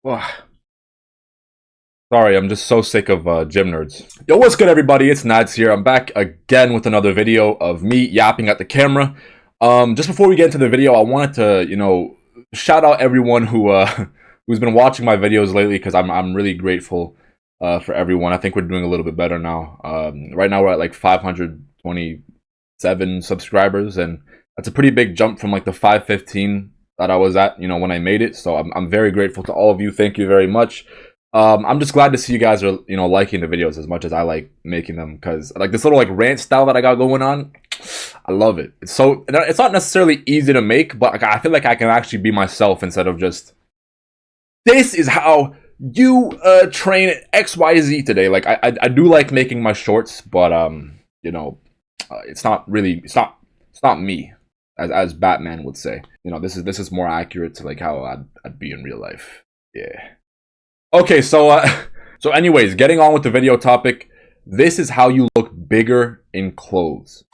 Ugh. Sorry, I'm just so sick of gym nerds. Yo, what's good, everybody? It's Nadz here. I'm back again with another video of me yapping at the camera. Just before we get into the video, I wanted to, shout out everyone who who's been watching my videos lately, because I'm really grateful for everyone. I think we're doing a little bit better now. Right now we're at like 527 subscribers, and that's a pretty big jump from like the 515 that I was at, when I made it. So I'm very grateful to all of you. Thank you very much. I'm just glad to see you guys are, liking the videos as much as I like making them, because like this little like rant style that I got going on, I love it. It's not necessarily easy to make, but like, I feel like I can actually be myself instead of just, this is how you train XYZ today. Like I do like making my shorts, but it's not me, as Batman would say. This is more accurate to like how I'd be in real life. Yeah. Okay, so anyways, getting on with the video topic. This is how you look bigger in clothes.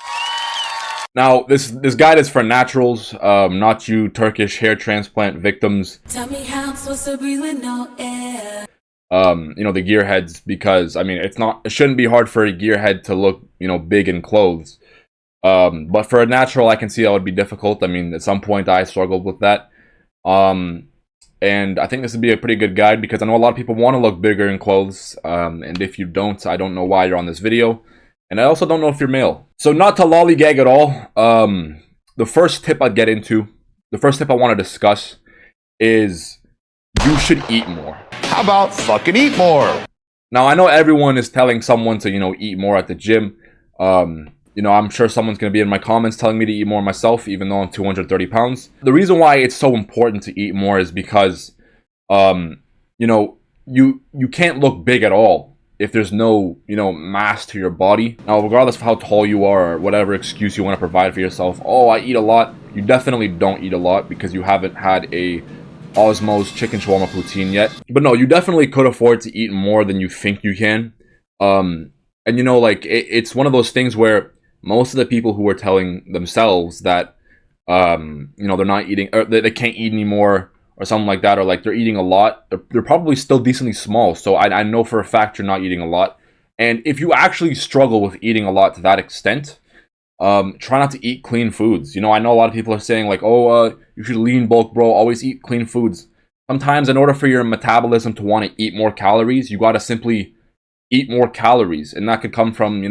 Now, this guide is for naturals, not you Turkish hair transplant victims. Tell me how I'm supposed to breathe with no air. The gearheads, because I mean, it shouldn't be hard for a gearhead to look, big in clothes. But for a natural, I can see that would be difficult. I mean, at some point I struggled with that. And I think this would be a pretty good guide, because I know a lot of people want to look bigger in clothes. And if you don't, I don't know why you're on this video. And I also don't know if you're male. So not to lollygag at all, the first tip I'd get into, the first tip I want to discuss is you should eat more. How about fucking eat more? Now, I know everyone is telling someone to, eat more at the gym. I'm sure someone's going to be in my comments telling me to eat more myself, even though I'm 230 pounds. The reason why it's so important to eat more is because, you can't look big at all if there's no, mass to your body. Now, regardless of how tall you are or whatever excuse you want to provide for yourself, oh, I eat a lot. You definitely don't eat a lot because you haven't had a Osmo's chicken shawarma poutine yet. But no, you definitely could afford to eat more than you think you can. And it's one of those things where most of the people who are telling themselves that, they're not eating, or they can't eat anymore, or something like that, or like they're eating a lot, they're probably still decently small. So I know for a fact you're not eating a lot. And if you actually struggle with eating a lot to that extent, try not to eat clean foods. I know a lot of people are saying like, oh, you should lean bulk, bro. Always eat clean foods. Sometimes in order for your metabolism to want to eat more calories, you got to simply eat more calories. And that could come from,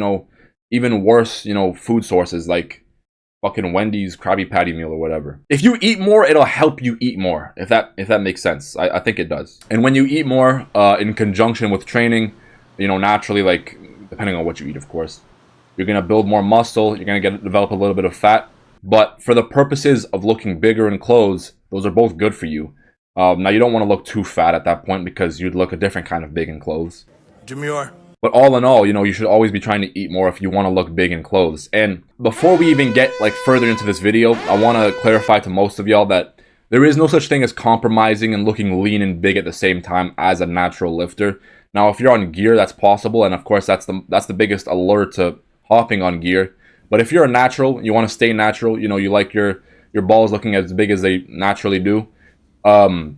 even worse, food sources like fucking Wendy's Krabby Patty meal or whatever. If you eat more, it'll help you eat more, if that makes sense. I think it does. And when you eat more, in conjunction with training, naturally, like, depending on what you eat, of course, you're going to build more muscle, you're going to develop a little bit of fat. But for the purposes of looking bigger in clothes, those are both good for you. Now, you don't want to look too fat at that point, because you'd look a different kind of big in clothes. Demure. But all in all, you should always be trying to eat more if you want to look big in clothes. And before we even get like further into this video, I want to clarify to most of y'all that there is no such thing as compromising and looking lean and big at the same time as a natural lifter. Now, if you're on gear, that's possible, and of course that's the biggest allure to hopping on gear. But if you're a natural, you want to stay natural, you like your balls looking as big as they naturally do, you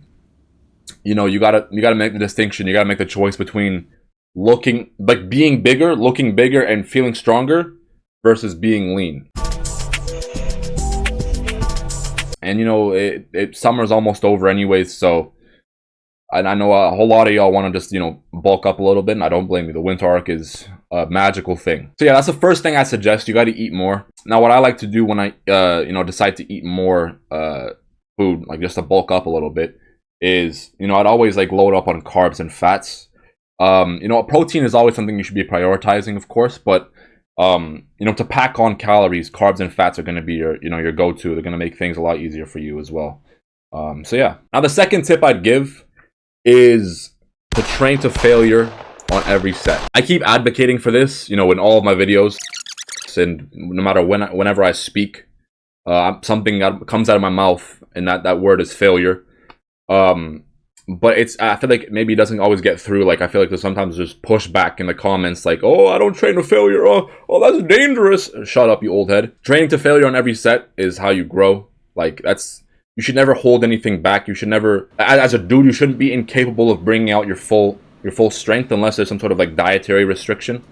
gotta make the distinction. You gotta make the choice between looking like being bigger, looking bigger and feeling stronger, versus being lean. And summer's almost over anyways, so I know a whole lot of y'all want to just bulk up a little bit, and I don't blame you. The winter arc is a magical thing. So yeah, that's the first thing I suggest. You got to eat more. Now, what I like to do when I decide to eat more food, like just to bulk up a little bit, is I'd always like load up on carbs and fats. Protein is always something you should be prioritizing, of course, but to pack on calories, carbs and fats are going to be your go-to. They're going to make things a lot easier for you as well. So yeah. Now, the second tip I'd give is to train to failure on every set. I keep advocating for this, in all of my videos, and no matter whenever I speak, something that comes out of my mouth, and that word is failure. But I feel like maybe it doesn't always get through. Like, I feel like there's sometimes just pushback in the comments, like, oh, I don't train to failure. Oh, that's dangerous. Shut up, you old head. Training to failure on every set is how you grow. Like, that's you should never hold anything back. You should never, as a dude, you shouldn't be incapable of bringing out your full strength unless there's some sort of like dietary restriction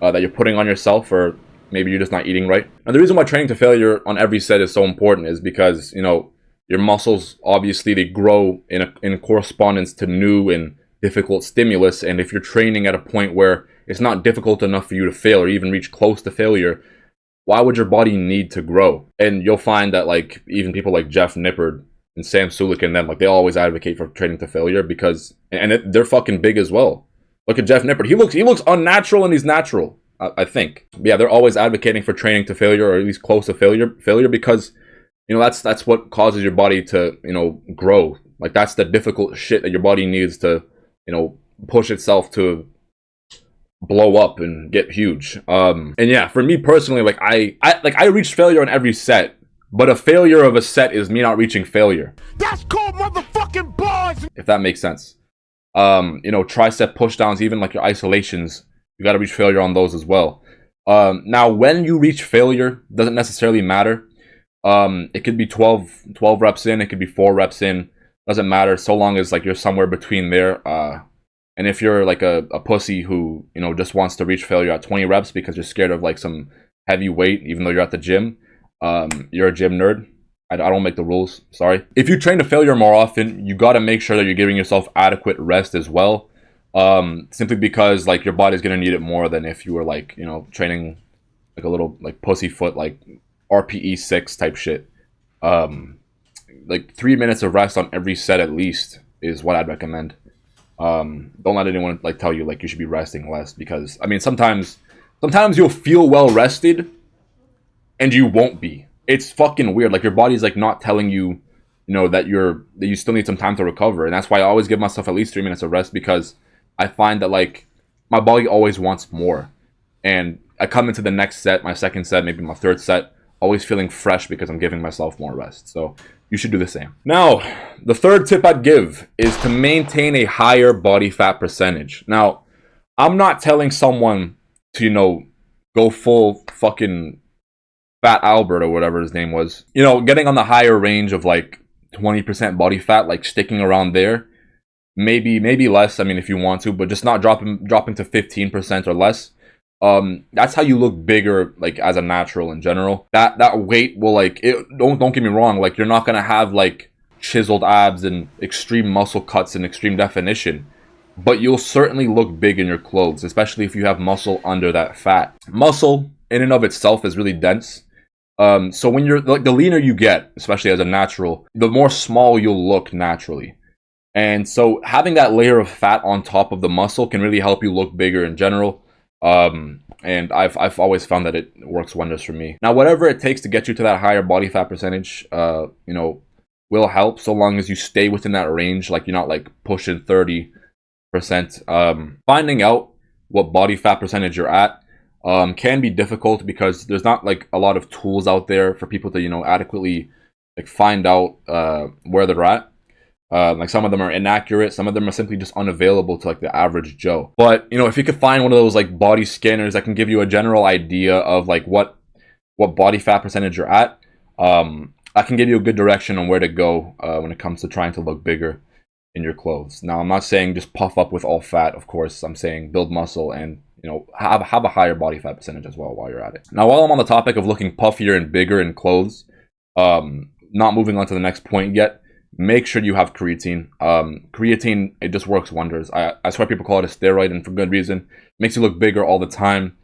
that you're putting on yourself, or maybe you're just not eating right. And the reason why training to failure on every set is so important is because, you know, your muscles, obviously, they grow in correspondence to new and difficult stimulus. And if you're training at a point where it's not difficult enough for you to fail or even reach close to failure, why would your body need to grow? And you'll find that, like, even people like Jeff Nippard and Sam Sulek and them, like, they always advocate for training to failure because, they're fucking big as well. Look at Jeff Nippard. He looks unnatural and he's natural, I think. But yeah, they're always advocating for training to failure, or at least close to failure because, you know, that's what causes your body to, you know, grow. Like, that's the difficult shit that your body needs to, you know, push itself to blow up and get huge. And yeah, for me personally, like I reached failure on every set, but a failure of a set is me not reaching failure. That's called motherfucking bars. If that makes sense. You know, tricep pushdowns, even like your isolations, you got to reach failure on those as well. Now, when you reach failure, doesn't necessarily matter. It could be 12 reps in, it could be 4 reps in, doesn't matter, so long as like you're somewhere between there. And if you're like a pussy who, you know, just wants to reach failure at 20 reps because you're scared of like some heavy weight, even though you're at the gym, you're a gym nerd. I don't make the rules, sorry. If you train to failure more often, you got to make sure that you're giving yourself adequate rest as well. Simply because like your body's going to need it more than if you were like, you know, training like a little like pussyfoot, like RPE 6 type shit. Like 3 minutes of rest on every set at least is what I'd recommend. Don't let anyone like tell you like you should be resting less, because I mean sometimes you'll feel well rested and you won't be. It's fucking weird. Like your body's like not telling you, you know, that you still need some time to recover. And that's why I always give myself at least 3 minutes of rest, because I find that like my body always wants more. And I come into the next set, my second set, maybe my third set, always feeling fresh because I'm giving myself more rest. So you should do the same. Now, the third tip I'd give is to maintain a higher body fat percentage. Now, I'm not telling someone to, you know, go full fucking Fat Albert or whatever his name was. You know, getting on the higher range of like 20% body fat, like sticking around there. Maybe less, I mean, if you want to, but just not dropping to 15% or less. That's how you look bigger, like as a natural in general. That weight will like don't get me wrong, like you're not gonna have like chiseled abs and extreme muscle cuts and extreme definition, but you'll certainly look big in your clothes, especially if you have muscle under that fat. Muscle in and of itself is really dense. So when you're like, the leaner you get, especially as a natural, the more small you'll look naturally. And so having that layer of fat on top of the muscle can really help you look bigger in general. And I've always found that it works wonders for me. Now, whatever it takes to get you to that higher body fat percentage, you know, will help, so long as you stay within that range, like you're not like pushing 30%. Finding out what body fat percentage you're at can be difficult, because there's not like a lot of tools out there for people to, you know, adequately like find out where they're at. Like some of them are inaccurate, some of them are simply just unavailable to like the average Joe. But you know, if you could find one of those like body scanners that can give you a general idea of like what body fat percentage you're at, that can give you a good direction on where to go when it comes to trying to look bigger in your clothes. Now, I'm not saying just puff up with all fat, of course. I'm saying build muscle and, you know, have a higher body fat percentage as well while you're at it. Now, while I'm on the topic of looking puffier and bigger in clothes, not moving on to the next point yet, make sure you have creatine. Creatine, it just works wonders. I swear people call it a steroid, and for good reason. Makes you look bigger all the time.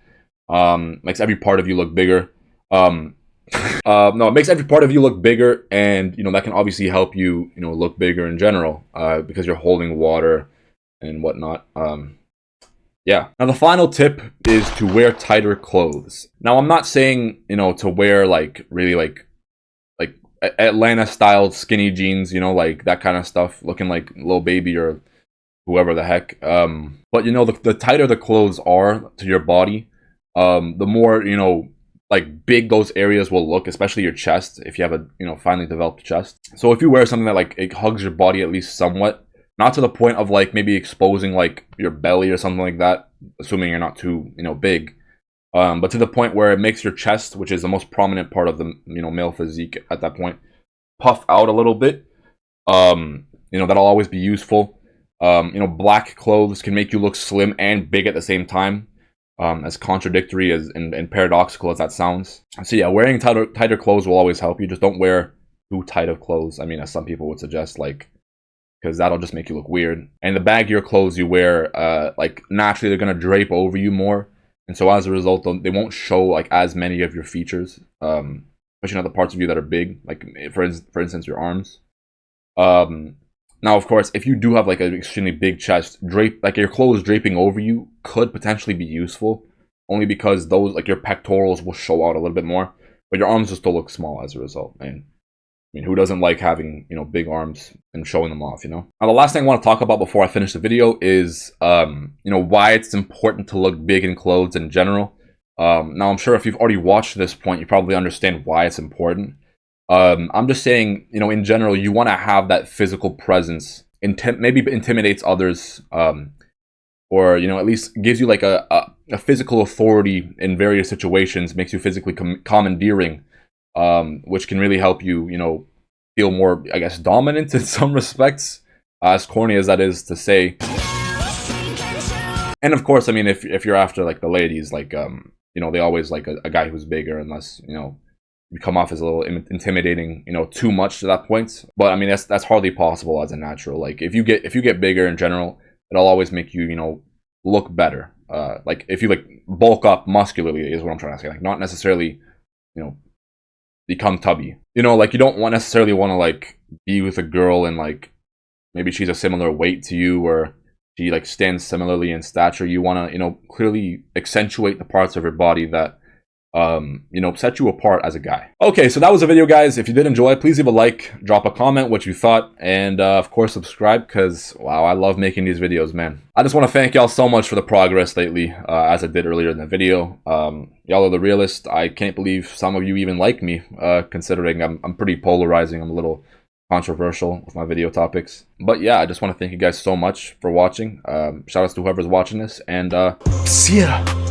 Makes every part of you look bigger. No, it makes every part of you look bigger, and you know that can obviously help you, you know, look bigger in general, because you're holding water and whatnot. Yeah. Now the final tip is to wear tighter clothes. Now I'm not saying, you know, to wear like really like Atlanta style skinny jeans, you know, like that kind of stuff, looking like Lil Baby or whoever the heck. But you know, the tighter the clothes are to your body, the more, you know, like big those areas will look, especially your chest, if you have a, you know, finely developed chest. So if you wear something that like it hugs your body at least somewhat, not to the point of like maybe exposing like your belly or something like that, assuming you're not too, you know, big, but to the point where it makes your chest, which is the most prominent part of the, you know, male physique at that point, puff out a little bit. You know, that'll always be useful. You know, black clothes can make you look slim and big at the same time. As contradictory as and paradoxical as that sounds. So yeah, wearing tighter clothes will always help you. Just don't wear too tight of clothes. I mean, as some people would suggest, like, because that'll just make you look weird. And the baggier clothes you wear, like, naturally they're gonna drape over you more, and so as a result, they won't show like as many of your features, especially not the parts of you that are big, like for instance your arms. Now, of course, if you do have like an extremely big chest, like your clothes draping over you could potentially be useful, only because those, like your pectorals will show out a little bit more, but your arms will still look small as a result. And I mean, who doesn't like having, you know, big arms and showing them off, you know? Now, the last thing I want to talk about before I finish the video is, you know, why it's important to look big in clothes in general. Now, I'm sure if you've already watched to this point, you probably understand why it's important. I'm just saying, you know, in general, you want to have that physical presence, maybe intimidates others, or, you know, at least gives you like a physical authority in various situations, makes you physically commandeering, which can really help you, you know, feel more, I guess, dominant in some respects, as corny as that is to say. And of course, I mean, if you're after like the ladies, like, you know, they always like a guy who's bigger, unless, you know, you come off as a little intimidating, you know, too much to that point. But I mean, that's hardly possible as a natural. Like, if you get bigger in general, it'll always make you, you know, look better. Like if you like bulk up muscularly is what I'm trying to say. Like, not necessarily, you know, become tubby. You know, like, you don't necessarily want to like be with a girl and like maybe she's a similar weight to you, or she like stands similarly in stature. You want to, you know, clearly accentuate the parts of your body that you know, set you apart as a guy. Okay, so that was the video, guys. If you did enjoy, please leave a like, drop a comment what you thought, and of course subscribe, because wow, I love making these videos, man. I just want to thank y'all so much for the progress lately, as I did earlier in the video. Y'all are the realest. I can't believe some of you even like me, considering I'm pretty polarizing. I'm a little controversial with my video topics. But yeah, I just want to thank you guys so much for watching. Shout outs to whoever's watching this, and See ya.